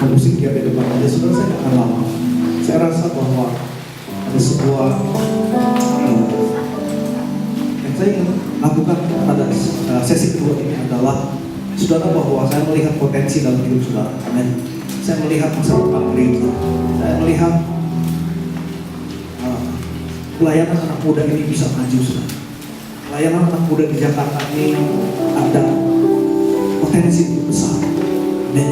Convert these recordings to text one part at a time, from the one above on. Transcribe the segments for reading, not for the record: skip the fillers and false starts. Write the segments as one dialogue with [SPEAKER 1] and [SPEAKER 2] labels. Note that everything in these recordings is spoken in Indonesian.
[SPEAKER 1] musik ya di depan aja, saudara saya nggak akan lama. Saya rasa bahwa ada sebuah yang saya ingin lakukan pada sesi kedua ini adalah, saudara, bahwa saya melihat potensi dalam hidup saudara. Amin. Saya melihat masa depan gereja. Saya melihat pelayanan anak muda ini bisa maju, saudara. Pelayanan anak muda di Jakarta ini ada potensi yang besar. Amin.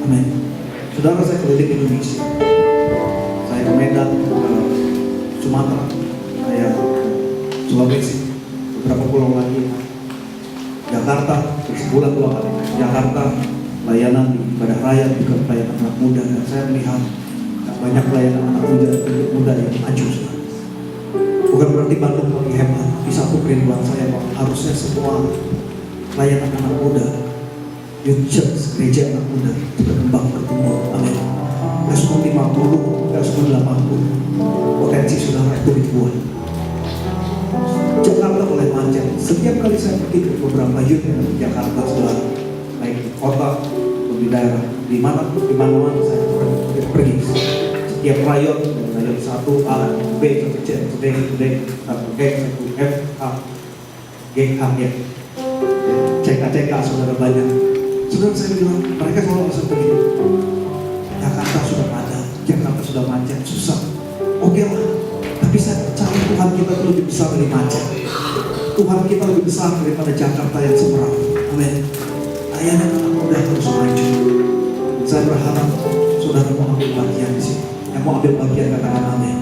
[SPEAKER 1] Amin. Saudara, saya keliling Indonesia. Saya ke Medan, ke Sumatera, saya ke Sulawesi, beberapa pulau lagi, Jakarta, sebulan 2 kali. Jakarta, pelayanan di ibadah raya, juga pelayanan anak muda. Dan saya melihat banyak pelayanan anak muda yang maju. Bukan berarti Bandung paling hebat, tapi satu kerinduan saya bahwa harusnya semua pelayanan anak muda, youth church, gereja anak muda itu berkembang, bertumbuh. Amin. Gak cuma 50, gak cuma 80, potensi saudara itu dibuat. Jakarta mulai macet. Setiap kali saya pergi ke beberapa youth yang di Jakarta, saudara, baik di kota atau di daerah, di mana saya pergi. Setiap rayon 1 A, B, 1 C, 1 D, 1 G, 1 F, A, G, H, ya. CK, saudara, banyak. Saudara, saya bilang, mereka selalu bisa begini. Jakarta sudah padat, Jakarta sudah macet, susah. Oke lah, tapi saya percaya Tuhan kita itu lebih besar dari macet. Tuhan kita lebih besar daripada Jakarta yang seberang. Amin. Layanan anak muda harus maju. Saya berharap saudara mau ambil bagian di sini. Yang mau ambil bagian katakan amin.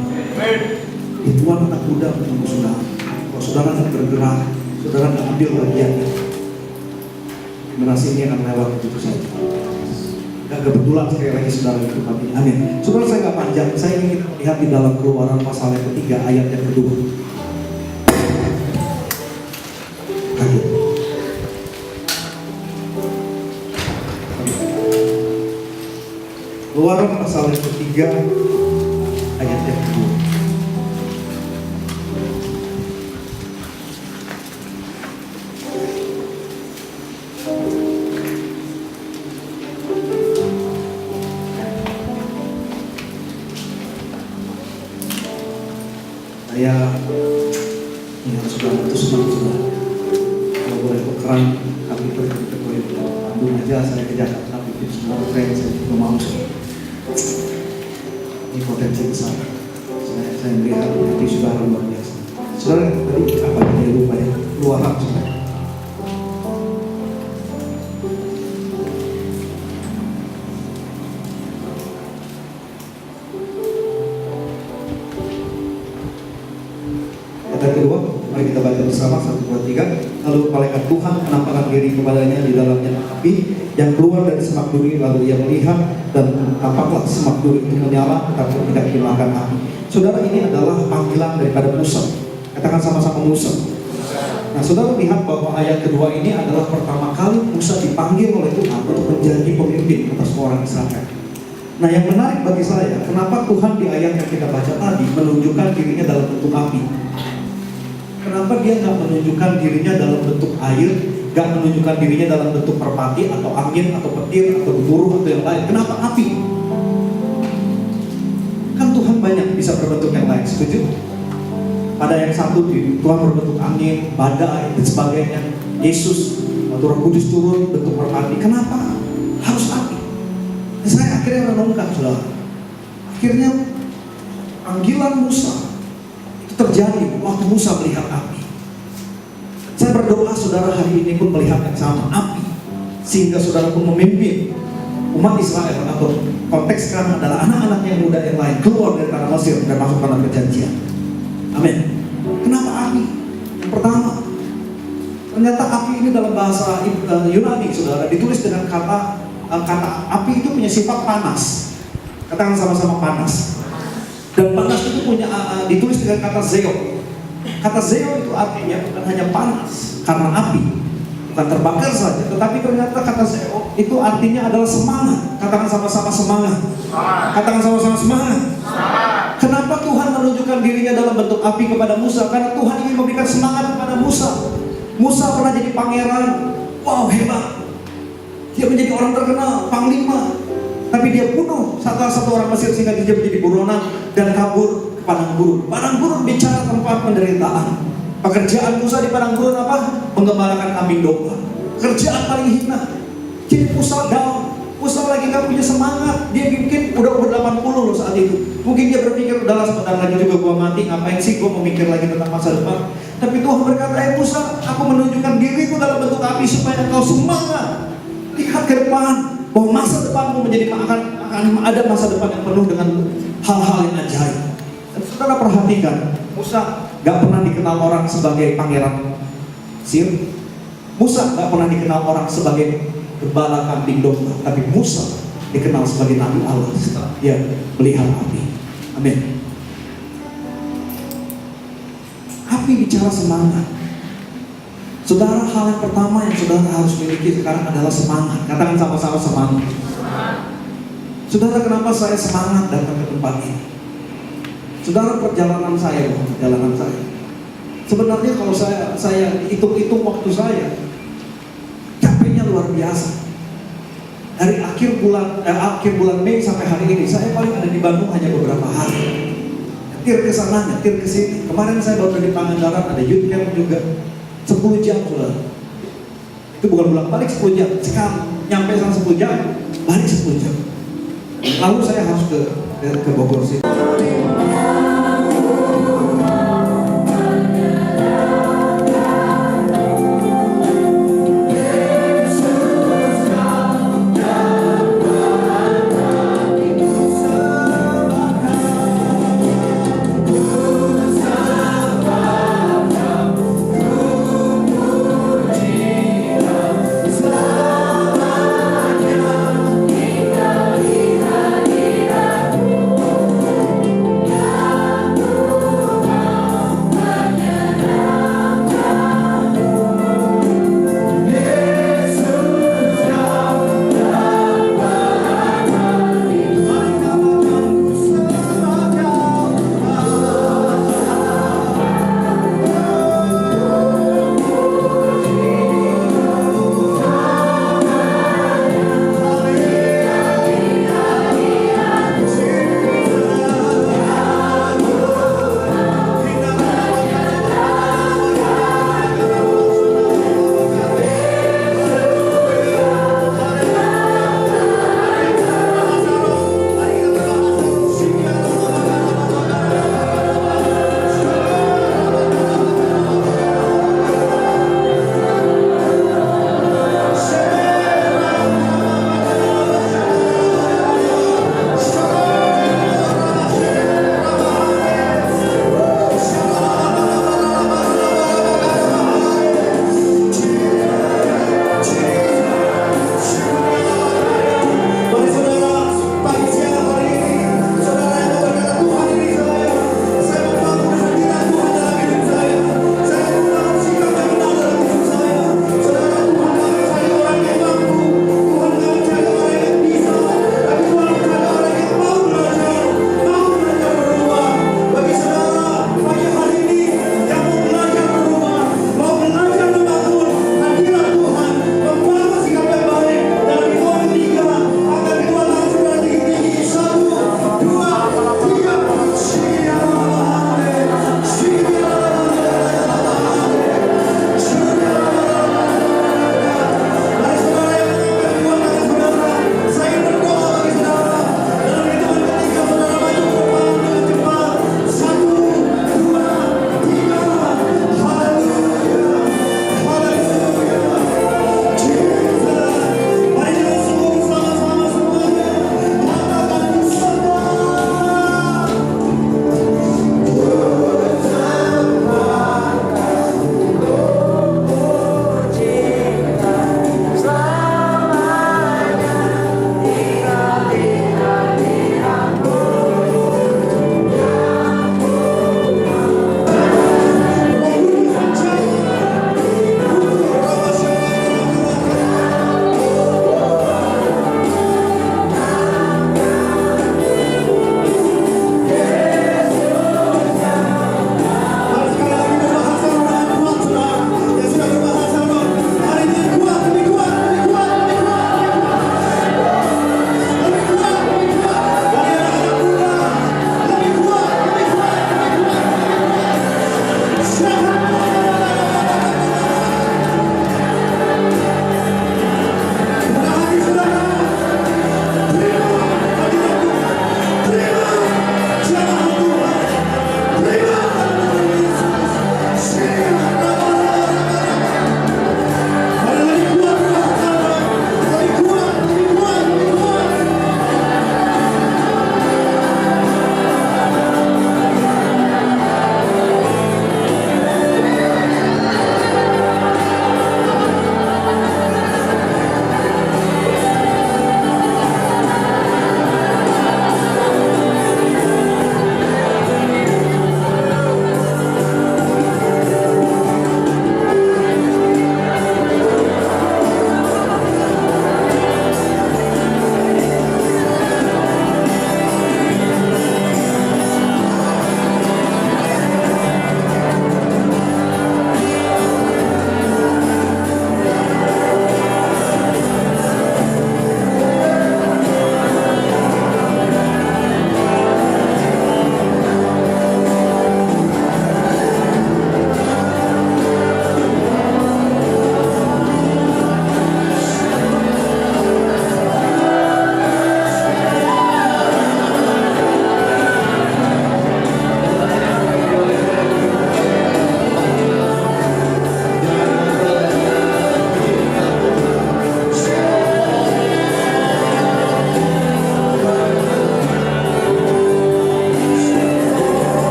[SPEAKER 1] Tuhan anak muda menunggu saudara. Kalau saudara tidak bergerak, saudara tidak ambil bagiannya, generasi ini akan lewat begitu saja. Dan kebetulan sekali lagi saudara itu kami. Amin. Saudara, saya nggak panjang. Saya ingin kita melihat di dalam Keluaran pasal yang ketiga ayat yang kedua. Keluaran pasal yang ketiga ayat yang kedua. Saya ingat saudara itu senang, saudara. Kalau boleh berkeran, kami pergi ke Bandung aja, saya ke Jakarta, bikin semua tren, saya juga mau. Ini potensi besar. Saya melihat hati saudara luar biasa. Saudara, tadi apa yang lupa ya? Luaran, saudara. Kedua, mari kita baca bersama 1, 2, 3. Lalu malaikat Tuhan menampakkan diri kepadanya di dalamnya api yang keluar dari semak duri. Lalu ia melihat dan tampaklah semak duri itu menyala tetapi tidak dimakan api. Saudara, ini adalah panggilan daripada Musa. Katakan sama-sama Musa. Nah, saudara lihat bahwa ayat kedua ini adalah pertama kali Musa dipanggil oleh Tuhan untuk menjadi pemimpin atas orang Israel. Nah, yang menarik bagi saya, kenapa Tuhan di ayat yang kita baca tadi menunjukkan dirinya dalam bentuk api? Kenapa dia nggak menunjukkan dirinya dalam bentuk air, nggak menunjukkan dirinya dalam bentuk merpati atau angin atau petir atau gemuruh atau yang lain? Kenapa api? Kan Tuhan banyak bisa berbentuk yang lain, setuju? Pada yang satu Tuhan berbentuk angin, badai dan sebagainya. Yesus atau Roh Kudus turun bentuk merpati. Kenapa harus api? Dan saya akhirnya renungkan, saudara. Akhirnya panggilan Musa terjadi waktu Musa melihat api. Saya berdoa saudara hari ini pun melihat yang sama, api, sehingga saudara pun memimpin umat Israel, atau konteks sekarang adalah anak-anak yang muda yang lain keluar dari tanah Mesir dan masuk tanah perjanjian. Amin. Kenapa api? Yang pertama, ternyata api ini dalam bahasa Yunani, saudara, ditulis dengan kata api itu punya sifat panas. Katakan sama-sama panas. Dan panas itu punya ditulis dengan kata zeo. Kata zeo itu artinya bukan hanya panas karena api, bukan terbakar saja, tetapi ternyata kata zeo itu artinya adalah semangat. Katakan sama-sama semangat. Katakan sama-sama semangat. Kenapa Tuhan menunjukkan dirinya dalam bentuk api kepada Musa? Karena Tuhan ingin memberikan semangat kepada Musa. Musa pernah jadi pangeran. Wow, hebat. Dia menjadi orang terkenal, panglima. Tapi dia bunuh satu orang Mesir sehingga dia menjadi buronan dan kabur ke padang gurun. Padang gurun bicara tempat penderitaan. Pekerjaan Musa di padang gurun apa? Menggembalakan kambing domba. Kerjaan paling hina. Jadi Musa down. Musa lagi gak punya semangat. Dia mungkin udah umur 80 loh saat itu. Mungkin dia berpikir, udahlah sebentar lagi juga gua mati. Ngapain sih gua memikir lagi tentang masa depan. Tapi Tuhan berkata, Musa, aku menunjukkan diriku dalam bentuk api supaya engkau semangat. Lihat ke depan, bahwa masa depanmu akan ada masa depan yang penuh dengan hal-hal yang ajaib. Dan saudara perhatikan, Musa gak pernah dikenal orang sebagai pangeran Mesir. Musa gak pernah dikenal orang sebagai gembala kambing domba. Tapi Musa dikenal sebagai Nabi Allah setelah dia melihat api. Amin. Api bicara semangat. Saudara, hal yang pertama yang saudara harus miliki sekarang adalah semangat. Katakan sama-sama semangat. Saudara, kenapa saya semangat datang ke tempat ini? Saudara, perjalanan saya. Sebenarnya kalau saya hitung-hitung waktu saya, capeknya luar biasa. Dari akhir bulan Mei sampai hari ini, saya paling ada di Bandung hanya beberapa hari. Nyetir ke sana, nyetir ke sini. Kemarin saya baru dari Pangandaran, ada youth camp juga. 10 jam saudara. Itu bukan pulang balik 10 jam. Sekarang nyampe sana 10 jam, balik 10 jam. Lalu saya harus ke Bogor sini.